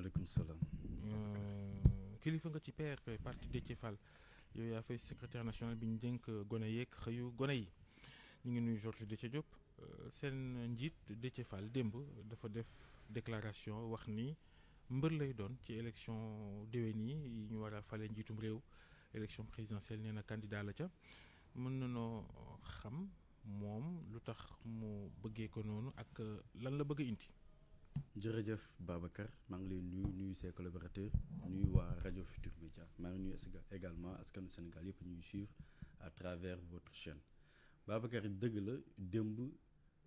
maaleykum salaam. kilifa nga ci PRP parti Déthié Fall yow yaa fay secrétaire national bi ñu dénk gone yeeg xëyu gone yi ñu ngi nuyu Georges Déthié Diop seen njiit Déthié Fall démb dafa def déclaration wax ni mbër lay doon ci élection déwén yi ñu war a fale njiitum réew élection présidentielle nee na candidat la ca mën nañoo xam moom lu tax mu bëggee ko noonu ak lan la bëgg a indi. jërëjëf Babacar maa ngi lay nuyu ses collaborateurs nuyu waa rajo Futur Média maa ngi nuyu également askanu Sénégal yëpp ñuy suivre à travers votre chaîne Babacar dëgg la démb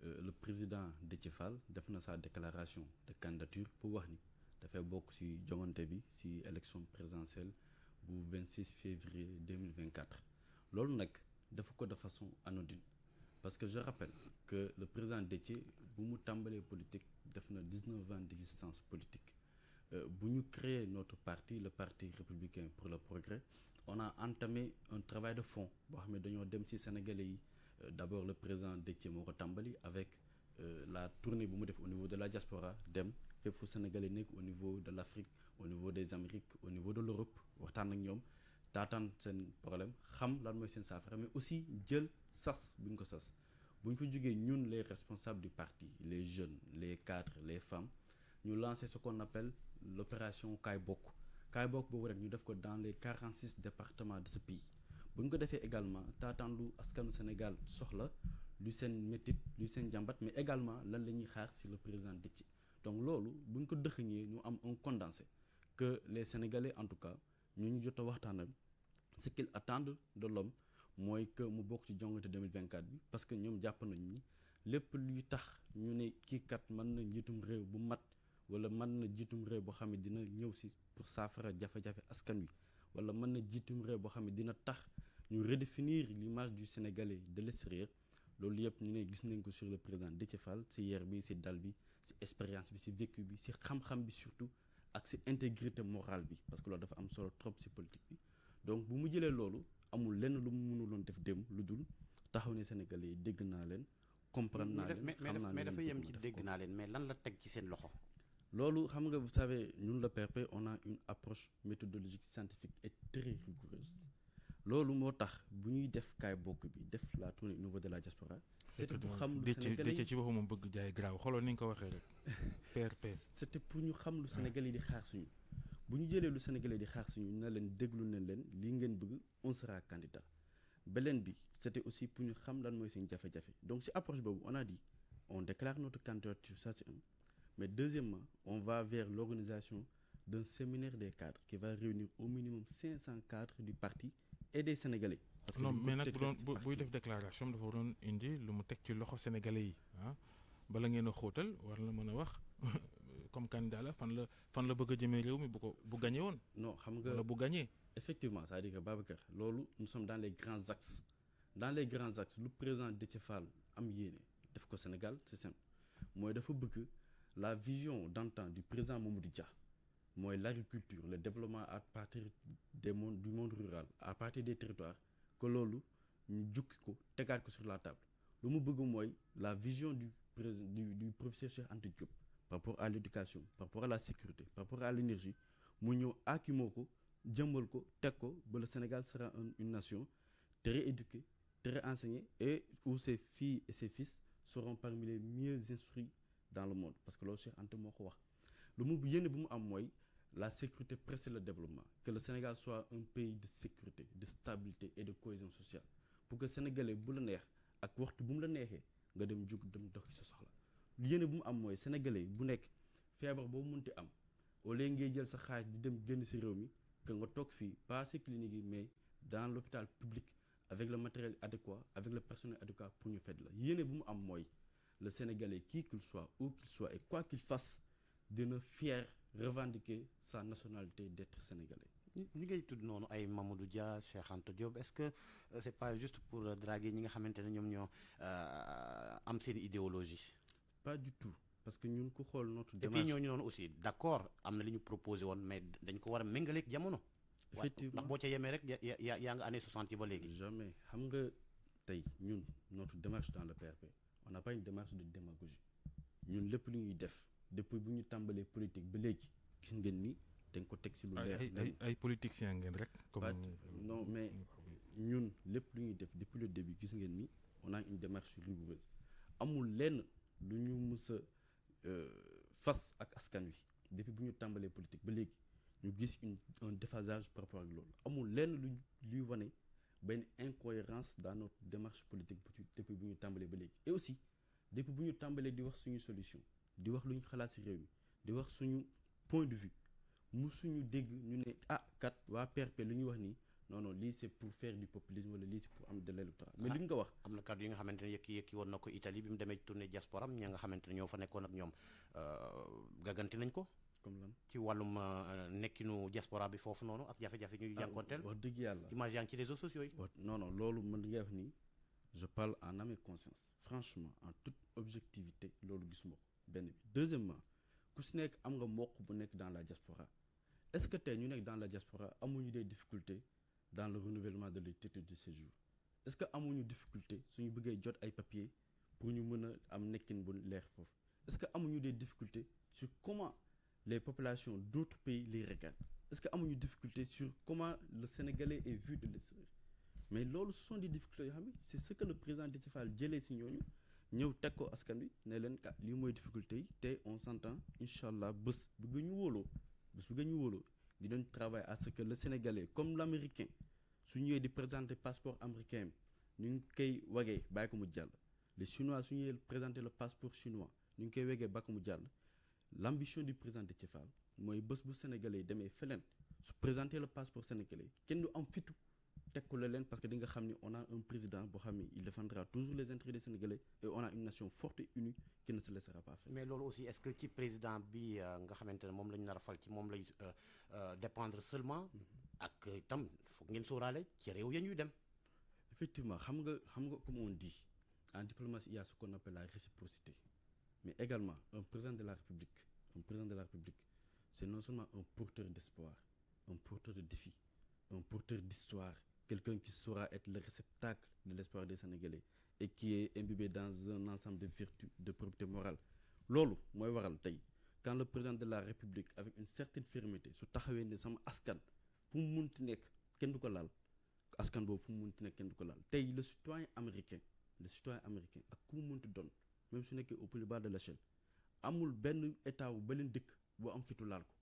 le président Déthié Fall def na sa déclaration de candidature pour wax ni dafay bokk ci joŋante bi ci élection présidentielle bu 26 février 2024 loolu nag dafa ko de façon anodine parce que je rappelle que le président Déthié bu mu tàmbalee politique def na 19 ans d'existence politique bu ñu créer notre parti le parti républicain pour le progrès on a entamé un travail de fond boo xam ne dañoo dem ci sénégalais yi d'abord le président Déthié moo ko tàmbali avec la tournée bu mu def au niveau de la diaspora dem fépp fu sénégalais nekk au niveau de l'Afrique au niveau des Amériques au niveau de l'Europe waxtaan ak ñoom taataan seen problème xam lan mooy seen saafara mais aussi jël sas bu ñu ko sas bu ñu ko jógee ñun les responsables du parti les jeunes les cadres les femmes ñu lancer ce qu'on appelle l'opération Kaay Bokk boobu rek ñu def ko dans les 46 départements de ce pays bu ñu ko defee également taataan lu askanu Sénégal soxla lu seen métit lu seen jàmbat mais également lan la ñuy xaar ci le président Déthié donc loolu bu ñu ko dëxëñee ñu am un condensé que les Sénégalais en tout cas ñu jot a waxtaanal ce qu'ils attendent de l'homme mooy que mu bokk ci jongante 2024 bi parce que ñoom jàpp nañu ni lépp luy tax ñu ne kii kat mën na njiitum réew bu mat wala mën na jiitum réew boo xam ne dina ñëw ci pour saafara jafe-jafe askan wi wala mën na jiitum réew boo xam ne dina tax ñu redéfinir l'image du Sénégalais de l'extérieur loolu yëpp ñu ne gis nañ ko sur le président Déthié Fall ci yar bi ci dal bi ci expérience bi ci vécu bi ci xam-xam bi surtout ak ci intégrité morale bi parce que loolu dafa am solo trop ci politique bi donc bu mu jëlee loolu amul lenn lu mu mënuloon def dem lu dul taxaw ne Sénégalais yi dégg naa leen comprendre naa leen xam naa mais dafa yem ci dégg naa leen mais lan la teg ci seen loxo. loolu xam nga vous savez ñun le PRP on a une approche méthodologique scientifique et très rigoureuse loolu moo tax bu ñuy def Kaay Bokk bi def la tournée au niveau de la diaspora c'était pour xam lu Sénégalais Déthié ci boppam moom bëgg jaay graaw xooloo ni nga ko waxee rek PRP c'était pour ñu xam lu Sénégalais di xaar suñu bu ñu jëlee lu Sénégalais di xaar suñu na leen déglu nañ leen lii ngeen bëgg on sera candidat beneen bi c'était aussi pour ñu xam lan mooy seen jafe-jafe donc ci approche boobu on a dit on déclare notre candidature ça c'est un mais deuxièmement on va vers l'organisation d'un séminaire des cadres qui va réunir au minimum 500 cadres du parti et des Sénégalais. parce que non mais nag buy def déclaration dafa waroon indi lu mu teg ci loxo Sénégalais yi ah bala ngeen a xóotal war na mën a wax comme candidat la fan la bëgg a jëmee réew mi bu gagné woon. non xam nga wala bu gagné. effectivement c'est-à-dire que Babacar loolu nous sommes dans les grands axes lu président Déthié Fall am yéene def ko Sénégal c'est simple mooy dafa bëgg la vision d'antan du président Mamadou Dia mooy l'agriculture le développement à partir du monde rural à partir des territoires que loolu ñu jukki ko tegaat ko sur la table lu mu bëgg mooy la vision du professeur Cheikh Anta Diop par rapport à l'éducation par rapport à la sécurité par rapport à l'énergie mu ñëw aakimoo ko jëmbal ko teg ko ba le Sénégal sera une nation très éduquée très enseignée et où ses filles et ses fils seront parmi les mieux instruits dans le monde parce que loolu Cheikh Anta moo ko wax lu mu yéene bu mu am mooy la sécurité précède le développement que le Sénégal soit un pays de sécurité de stabilité et de cohésion sociale pour que sénégalais bu la neex ak waxtu bu mu la neexee nga dem jug dem dox ci sa soxla yéene bu mu am mooy sénégalais bu nekk feebar boobu mënti am au lieu ngay jël sa xaalis di dem génn ci réew mi que nga toog fii pas ci clinique yi mais dans l'hôpital public avec le matériel adéquat avec le personnel adéquat pour ñu faj la yéene bu mu am mooy le sénégalais qui qu'il soit où qu'il soit et quoi qu'il fasse dina fier revendiquer sa nationalité d'être sénégalais. ñi ngay tudd noonu ay Mamadou Dia Cheikh Anta Diop est-ce que c'est pas juste pour draguer ñi nga xamante ne ñoom ñoo am seen idéologie. pas du tout parce que ñun ku xool notre démarche et puis ñooñu noonu aussi d'accord am na li ñu proposé woon mais dañ ko war a méngaleeg jamono. effectivement ndax boo ca yemee rek yaa nga année 60 yi ba léegi. jamais xam nga tey ñun notre démarche dans le PRP on n'a pas une démarche de démagogie ñun lépp lu ñuy def depuis bu ñu tàmbalee politique ba léegi gis ngeen ni dañ ko teg ci lu leer. ay politiciens ngeen rek. comme non mais ñun lépp lu ñuy def depuis le début gis ngeen ni on a une démarche rigoureuse amul lenn lu ñu mës a fas ak askan wi depuis bu ñu tàmbalee politique ba léegi ñu gis un déphasage par rapport ak loolu amul lenn luy wane benn incohérence dans notre démarche politique depuis bu ñu tàmbalee ba léegi et aussi depuis bu ñu tàmbalee di wax suñu solution di wax lu ñu xalaat ci réew mi di wax suñu point de vue musuñu dégg ñu ne kat waa PRP lu ñuy wax nii non lii c'est pour faire du populisme wala lii c'est pour am de l'électorat mais li ñu ko wax. am na kàddu yi nga xamante ne yëkki woon na ko Italie bi mu demee tournée diaspora am ña nga xamante ne ñoo fa nekkoon ak ñoom gàgganti nañ ko. comme lan ci wàllum nekkinu diaspora bi foofu noonu ak jafe-jafe ñuy jànkonteel. wax dëgg yàlla image yaa ngi ci réseaux sociaux yi. non loolu man li ngay wax nii je parle en âme et conscience franchement en toute objectivité loolu gisuma ko benn bi. deuxièmement ku si nekk am nga mbokk bu nekk dans la diaspora est-ce que tey ñu nekk dans la diaspora amuñu des difficultés dans le renouvellement de leur titre de séjour est-ce que amuñu difficulté suñu bëggee jot ay papiers pour ñu mën a am nekkin bu leer foofu est-ce que amuñu des difficultés sur comment les populations d'autres pays les regardent est-ce que amuñu difficulté sur comment le Sénégalais est vu de l'extérieur mais loolu ce sont des difficultés yoo xam ne c'est ce que le président Déthié Fall jëlee si ñooñu ñëw teg ko askan wi ne leen lii mooy difficulté yi te on s'entend incha allah bés bu ñu wóoloo dinañ travailler à ce que le Sénégalais comme l'Américain su ñëwee di présenter passeport américain ñu ngi koy wagee bàyyi ko mu jàll les Chinois su ñëwee présenter le passeport chinois ñu ngi koy wegee ba ko mu jàll l'ambition du président Déthié Fall mooy bés bu Sénégalais yi demee feneen su présenter le passeport sénégalais kenn du am fitu teg ko la leen parce que di nga xam ni on a un président boo xam ni il défendra toujours les intérêts des Sénégalais et on a une nation forte et unie qui ne se laissera pas faire. mais loolu aussi est-ce que ci président bi nga xamante ne moom la ñu nar a fal ci moom lay dépendre seulement ak itam foog ngeen sóoraale ci réew ya ñuy dem. effectivement xam nga comme on dit en diplomatie il y a ce qu'on appelle la réciprocité mais également un président de la République c'est non seulement un porteur d'espoir un porteur de défi un porteur d'histoire quelqu'un qui saura être le réceptacle de l'espoir des Sénégalais et qui est imbibé dans un ensemble de vertus de probité morale loolu mooy waral tey quand le président de la République avec une certaine fermeté su taxawee ne sama askan fu mu munti nekk kenn du ko laal askan boobu fu mu munti nekk kenn du ko laal tey le citoyen américain ak ku mu munti doon même su nekkee au plus bas de l'échelle amul benn état wu ba leen dëkk boo am fitu laal ko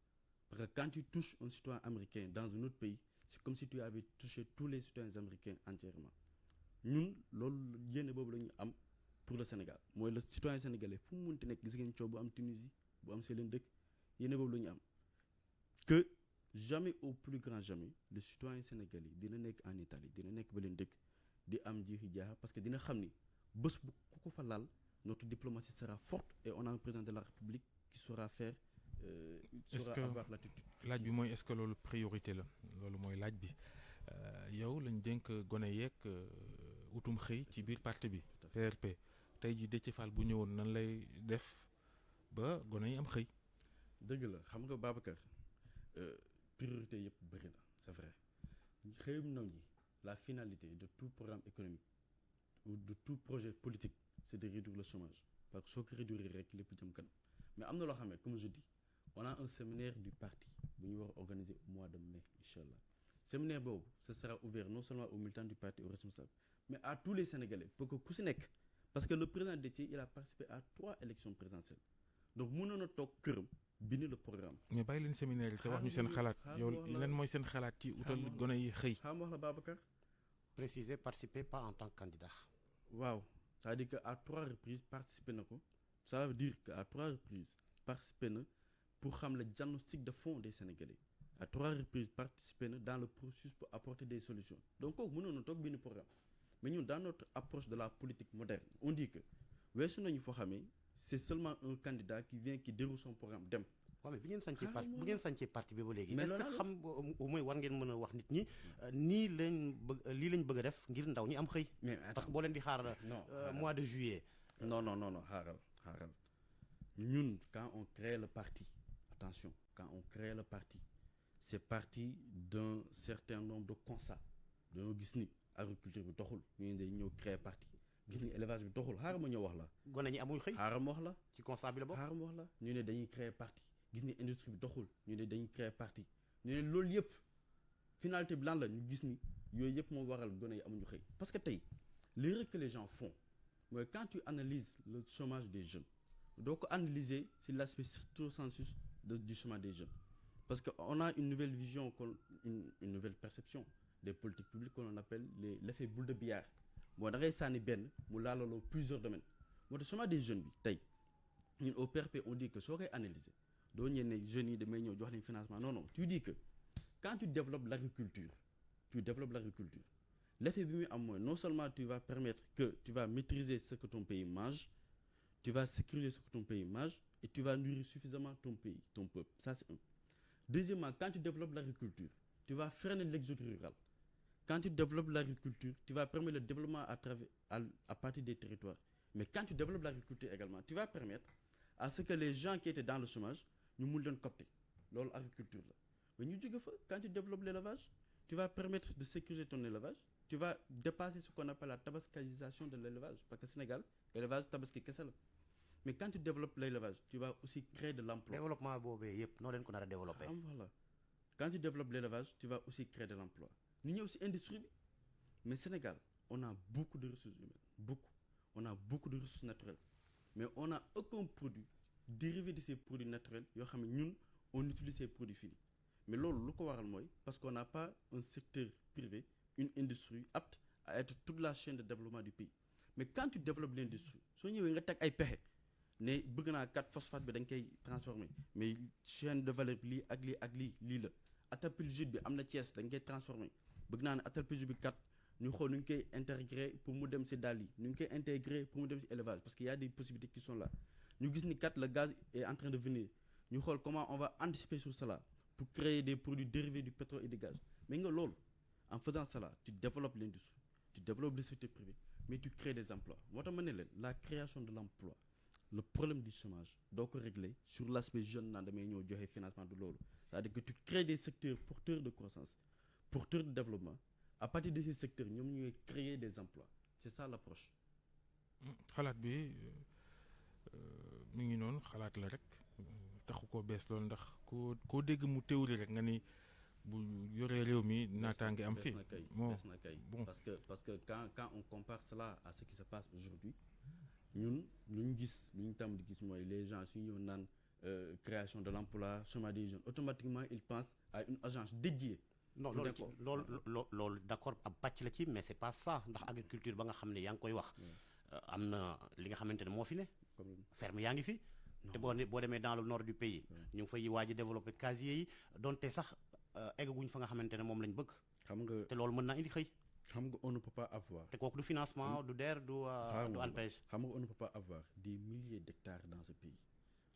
parce que quand tu touches un citoyen américain dans un autre pays c'est comme si tu avais touché tous les citoyens américains entièrement ñun loolu yéene boobu la ñu am pour le Sénégal mooy le citoyen sénégalais fu mu munti nekk gis ngeen coow bu am Tunisie bu am see leen dëkk yéene boobu la ñu am que jamais au plus grand jamais le citoyen sénégalais dina nekk en Italie dina nekk ba leen dëkk di am jiixi jaaxa parce que dina xam ni bés bu ku ko fa laal notre diplomatie sera forte et on a un président de la République qui saura faire avoir l'attitude. laaj bi mooy est-ce que loolu priorité la loolu mooy laaj bi yow lañ dénk gone yeeg utum xëy ci biir parti bi PRP tey ji Déthié Fall bu ñëwoon nan lay def ba gone yi am xëy. dëgg la xam nga Babacar priorité yëpp bëri na c'est vrai xëyum ndaw ñi la finalité de tout programme économique ou de tout projet politique c'est de réduire le chômage parce que soo ko réduire rek lépp jëm kanam mais am na loo xam ne comme je dis on a un séminaire du parti bu ñu war a organiser au mois de mai incha allah séminaire boobu ce sera ouvert non seulement aux militants du parti aux responsables mais à tous les Sénégalais pour que ku si nekk parce que le président Déthié il a participé à 3 élections présidentielles donc mënoon na toog këram bind le programme. mais bàyyi leen séminaire yi te wax ñu seen xalaat yow lan mooy seen xalaat ci utal gone yi xëy. xam wax la Babacar. préciser participer pas en tant que candidat. waaw c'est-à-dire que à 3 reprises participer na ko ça veut dire que à 3 reprises participer na pour xam le diagnostic de fond des Sénégalais à 3 reprises participer na dans le processus pour apporter des solutions donc kooku mënoon na toog benn programme mais ñun dans notre approche de la politique moderne on dit que weesu nañu foo xamee c'est seulement un candidat qui vient qui déroule son programme dem. waaw mais bu ngeen sancee parti bi ba léegi. est-ce que xam au moins war ngeen mën a wax nit ñi nii lii lañ bëgg a def ngir ndaw ñi am xëy. mais parce que boo leen di xaar mois de juillet. non xaaral ñun quand on crée le parti attention quand on crée le parti c'est parti d'un certain nombre de constats dañoo gis ni agriculture bi doxul ñu day ñëw créer parti gis ni élevage bi doxul xaaral ma ñëw wax la. gone ñi amuñ xëy. xaaral ma wax la. ci constat bi la bokk. xaaral ma wax la ñu ne dañuy créer parti gis ni industrie bi doxul ñu ne dañuy créer parti ñu ne loolu yëpp finalité bi lan la ñu gis ni yooyu yëpp moo waral gone yi amuñu xëy parce que tey l'erreur que les gens font mooy quand tu analyses le chômage des jeunes doo ko analyser sur l'aspect stricto sensu du chômage des jeunes parce que on a une nouvelle vision une nouvelle perception des politiques publiques qu'on appelle l'effet boule de billard moo da ngay sànni benn mu laalaloo plusieurs domaines moo tax chômage des jeunes bi tey ñun au PRP on dit que soo koy analyser doo ñeen ne jeunes yi damay ñëw jox leen financement non tu dis que quand tu développes l'agriculture l'effet bi muy am mooy non seulement tu vas permettre que tu vas maîtriser ce que ton pays mange tu vas sécuriser ce que ton pays mange et tu vas nourrir suffisamment ton pays ton peuple ça c'est un. Deuxièmement, quand tu développes l'agriculture tu vas freiner l'exode rural. Quand tu développes l'agriculture tu vas permettre le développement à partir des territoires. Mais quand tu développes l'agriculture également tu vas permettre à ce que les gens qui étaient dans le chômage ñu mun leen copter loolu agriculture la mais ñu jóge fa quand tu développes l'élevage tu vas permettre de sécuriser ton élevage tu vas dépasser ce qu'on appelle la tabaskisation de l'élevage parce que Sénégal élevage tabaski kese la mais quand tu développes l'élevage tu vas aussi créer de l'emploi. développement boobee yëpp noo leen ko nar a développer. Voilà quand tu développes l'élevage tu vas aussi créer de l'emploi ñu ñëw ci industrie bi mais Sénégal on a beaucoup de ressources humaines on a beaucoup de ressources naturelles mais on n'a aucun produit dérivé de ces produits naturels yoo xam ne ñun on utilise ces produits finis mais loolu lu ko waral mooy parce qu'on n'a pas un secteur privé une industrie apte à être toute la chaîne de développement du pays mais quand tu développes l'industrie soo ñëwee nga teg ay pexe ne bëgg naa 4 phosphate bi da nga koy transformer mais chaîne de valeur bi lii ak lii la attapulgite bi am na Thiès da nga koy transformer bëgg naa ne attapulgite bi 4 ñu xool nu ñu koy intégrer pour mu dem ci dàll yi nu ñu koy intégrer pour mu dem ci élevage parce qu'il y a des possibilités qui sont là ñu gis ni kat le gaz est en train de venir ñu xool comment on va anticiper sur cela pour créer des produits dérivés du pétrole et du gaz mais nga loolu en faisant cela tu développes l'industrie tu développes le secteur privé mais tu crées des emplois moo tax ma ne leen la création de l'emploi le problème du chômage doo ko régler sur l'aspect jeune naan damay ñëw joxe financement de loolu c'est-à-dire que tu crées des secteurs porteurs de croissance porteurs de développement à partir de ces secteurs ñoom ñooy créer des emplois c'est ça l'approche. xalaat bi mi ngi noonu xalaat la rek taxu koo bees loolu ndax koo dégg mu théorie rek nga ni bu yoree réew mi naataange am fi bees na kay parce que quand on compare cela à ce qui se passe aujourd'hui ñun lu ñu tàmm di gis mooy les gens su ñëw naan création de l'emploi chômage des jeunes automatiquement ils pensent à une agence dédiée. non loolu d'accord ab pàcc la ci mais c'est pas ça ndax agriculture ba nga xam ne yaa ngi koy wax am na li nga xamante ne moo fi ne ferme yaa ngi fi te boo demee dans le nord du pays ñu ngi fay waaj a développer casier yi donte sax eggaguñ fa nga xamante ne moom lañ bëgg xam nga te loolu mën naa indi xëy xam nga on ne peut pas avoir te kooku du financement du DER du ANPEJ xam nga on ne peut pas avoir des milliers d'hectares dans ce pays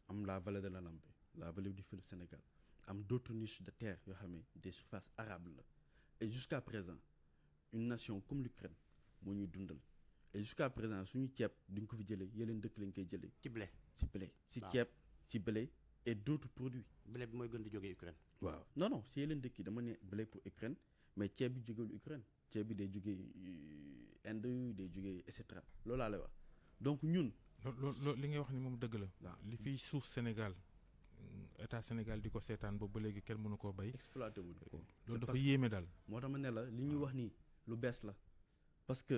am la vallée de la Lambé la vallée du fleuve Sénégal am d'autres niches de terre yoo xam ne des surfaces arables la et jusqu'à présent une nation comme l'Ukraine moo ñuy dundal et jusqu'à présent suñu ceeb duñ ko fi jëlee yeneen dëkk lañ koy jëlee ci blé ci ceeb ci blé et d'autres produits blé bi mooy gën di jógee Ukraine waaw non si yeneen dëkk yi dama ne blé pour Ukraine mais ceeb bi jógewul Ukraine ceeb bi day jógee Inde day jógee et cetera loolu laa lay wax donc ñun loolu li ngay wax ni moom dëgg la waaw li fiy suuf Sénégal état Sénégal di ko seetaan boobu ba léegi kenn mënu koo bay exploité wuñ ko loolu dafa yéeme daal moo tax ma ne la li ñuy wax nii lu bees la parce que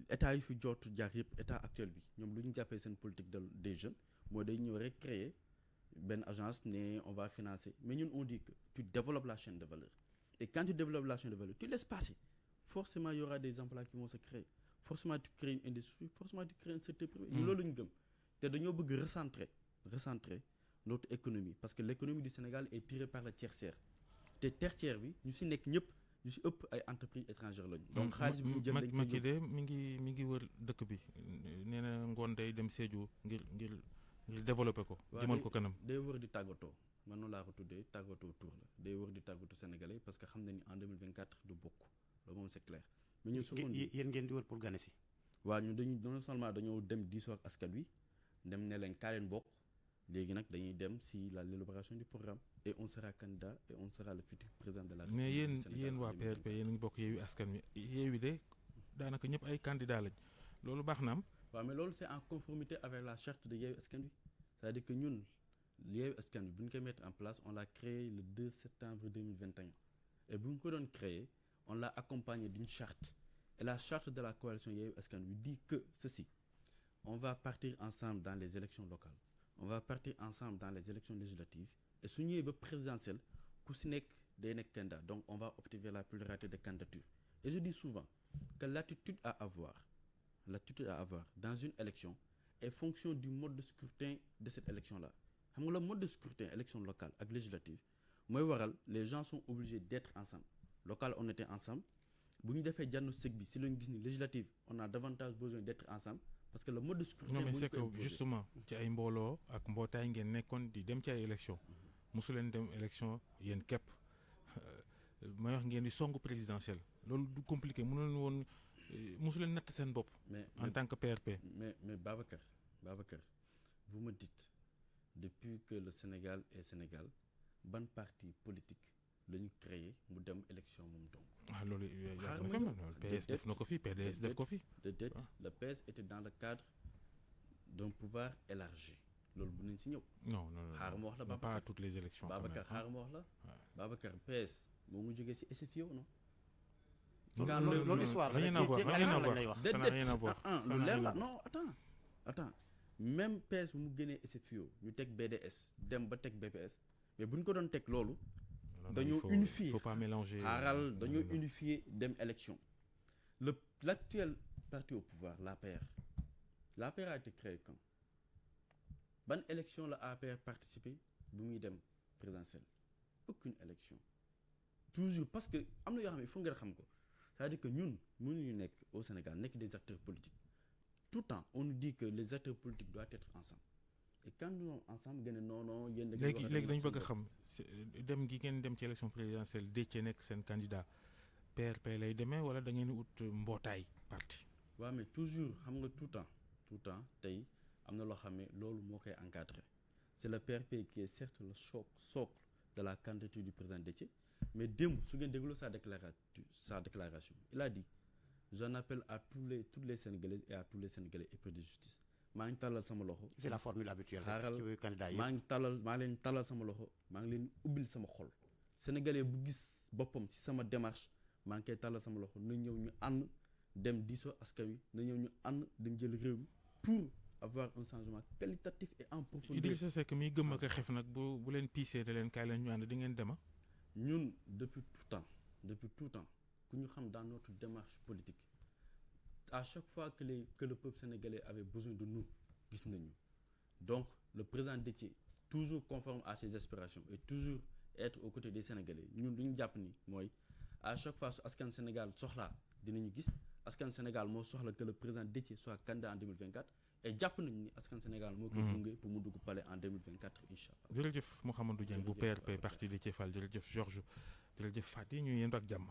état yi fi jot jaar yëpp état actuel bi ñoom lu ñu jàppee seen politique des jeunes moo day ñëw rek créer benn agence ne on va financer mais ñun on dit que tu développes la chaîne de valeur et quand tu développes la chaîne de valeur tu laisses passer forcément il y aura des emplois qui vont se créer forcément tu crées une industrie forcément tu crées un secteur privé ñu loolu ñu gëm te dañoo bëgg recentrer notre économie parce que l'économie du Sénégal est tirée par le tertiaire te tertiaire bi ñu si nekk ñëpp ñu si ëpp ay entreprises étrangères lañu. donc xaalis bi ñu jël dañ Macky de mi ngi wër dëkk bi nee na ngoon day dem Sédhiou ngir développer ko. jëmal ko kanam day wër di tàggatoo man noonu laa ko tuddee tàggatoo tour la day wër di tàggatoo sénégalais parce que xam na ni en 2024 du bokk loolu moom c'est clair. mais ñun yéen ngeen di wër pour gane si. waaw ñun dañuy non seulement dañoo dem diisoo ak askan wi dem ne leen kaa leen bokk. léegi nag dañuy dem si l'élaboration du programme et on sera candidat et on sera le futur président de la République. mais yéen waa PRP yéen a ngi bokk Yewwi Askan Wi Yewwi de daanaka ñëpp ay candidats lañ loolu baax na am. waaw mais loolu c'est en conformité avec la charte de Yewwi Askan Wi c'est-à-dire que ñun Yewwi Askan Wi bu ñu koy mettre en place on l'a créé le 2 septembre 2021 et bu ñu ko doon créé on l'a accompagné d'une charte et la charte de la coalition Yewwi Askan Wi dit que ceci: on va partir ensemble dans les élections locales, on va partir ensemble dans les élections législatives et su ñëwee ba présidentielle ku si nekk day nekk candidat, donc on va opter vers la pluralité de candidatures. Et je dis souvent que l'attitude à avoir dans une élection est fonction du mode de scrutin de cette élection-là. Xam nga le mode de scrutin élection locale ak législative mooy waral les gens sont obligés d'être ensemble. Local on était ensemble, bu ñu defee diagnostic bi si lañu gis ni législative on a davantage besoin d'être ensemble parce que le mode de scrutin. Non mais c'est que justement ci ay mbooloo ak mbootaay ngeen nekkoon di dem ci ay élection mosu leen dem élection yéen képp may wax ngeen di songu présidentielle loolu du compliqué mënoon woon mosu leen natt seen bopp. En tant que PRP. mais Babacar vous me dites depuis que le Sénégal est Sénégal ban parti politique la ñu créé mu dem élection moom donc. Loolu PS def na ko fi, PDS def ko fi. Le PS était dans le cadre d'un pouvoir élargi. Loolu bu nañ si ñëw. Non xaaral ma wax la Babacar, pas à toutes les élections. Babacar xaaral ma wax la. Babacar PS moo mu jógee si SFIO non. loolu histoire rien à voir. lu leer la non attends même PS bu mu génnee SFIO ñu teg BDS dem ba teg BPS mais bu ñu ko doon teg loolu. dañoo unifier faut pas mélanger. xaaral dañoo unifier dem élection. L'actuel parti au pouvoir l'APR a été créé quand ban élection la APR participé bu muy dem présidentielle? Aucune élection. Toujours parce que am na yoo xam ne il faut nga xam ko c'est-à-dire que ñun mënuñu nekk au Sénégal nekk des acteurs politiques tout le temps on nous dit que les acteurs politiques doivent être ensemble et quand nous sommes ensemble gën a non yéen léegi dañu bëgg a xam dem gi ngeen dem ci élection présidentielle Déthié nekk seen candidat PRP lay demee wala da ngeen ut mbootaay parti. waaw mais toujours xam nga tout le temps tey am na loo xam ne loolu moo koy encadré c'est le PRP qui est certes le socle de la candidature du président Déthié mais démb su ngeen déglu sa déclaration il a dit j'en appelle à toutes les Sénégalaises et à tous les Sénégalais épris de justice. maa ngi tàllal sama loxo. c'est la formule habituelle ci candidat yi. maa leen tàllal sama loxo maa ngi leen ubbil sama xol. Sénégalais bu gis boppam ci sama démarche maa ngi koy tàllal sama loxo na ñëw ñu ànd dem diisoo askan wi na ñëw ñu ànd dem jël réew mi pour avoir un changement qualitatif et en profondeur. Idrissa Seck miy gëm ak a xef nag bu leen piisee da leen kaay leen ñu ànd di ngeen dema. ñun depuis tout temps ku ñu xam dans notre démarche politique à chaque fois que le peuple sénégalais avait besoin de nous gis nañu donc le président Déthié toujours conforme à ses aspirations et toujours être aux côtés des Sénégalais ñun lu ñu jàpp ni mooy à chaque fois su askan Sénégal soxlaa dinañu gis askan Sénégal moo soxla que le président Déthié soit candidat en 2024 et jàpp nañu ni askan Sénégal moo koy gunge pour mu dugg palais en 2024 incha allah. jërëjëf Mouhamadou Dieng bu PRP parti Déthié Fall jërëjëf Georges jërëjëf Fati ñu yendu ak jàmm.